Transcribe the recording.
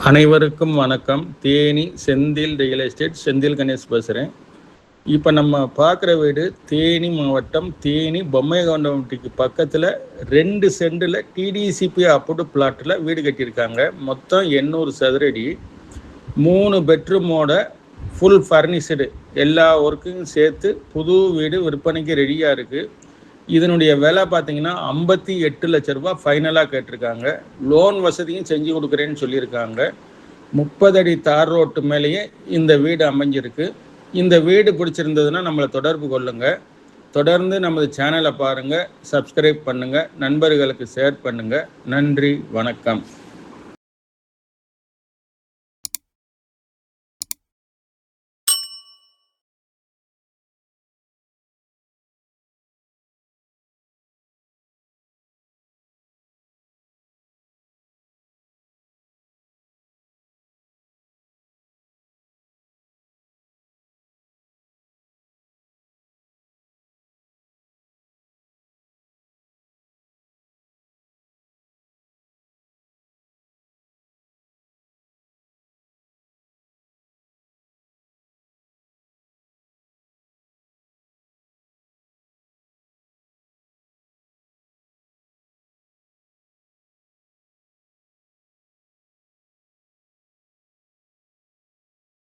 அனைவருக்கும் வணக்கம். Theni Senthil real estate, Senthil Ganesh பேசுகிறேன். இப்போ நம்ம பார்க்குற வீடு தேனி மாவட்டம் தேனி பொம்மைகவுண்டம்பட்டிக்கு பக்கத்தில் 2 சென்டில் டிடிசிபி அப்ரூவ்டு பிளாட்டில் வீடு கட்டியிருக்காங்க. மொத்தம் 800 சதுரடி, 3 பெட்ரூமோட ஃபுல் ஃபர்னிஷ்டு, எல்லா ஒர்க்கையும் சேர்த்து புது வீடு விற்பனைக்கு ரெடியாக இருக்குது. இதனுடைய விலை பார்த்தீங்கன்னா 58 லட்ச ரூபா ஃபைனலாக கேட்டிருக்காங்க. லோன் வசதியும் செஞ்சு கொடுக்குறேன்னு சொல்லியிருக்காங்க. 30 அடி தார் ரோட்டு மேலேயே இந்த வீடு அமைஞ்சிருக்கு. இந்த வீடு பிடிச்சிருந்ததுன்னா நம்மளை தொடர்பு கொள்ளுங்கள். தொடர்ந்து நமது சேனலை பாருங்கள், சப்ஸ்கிரைப் பண்ணுங்கள், நண்பர்களுக்கு ஷேர் பண்ணுங்கள். நன்றி, வணக்கம்.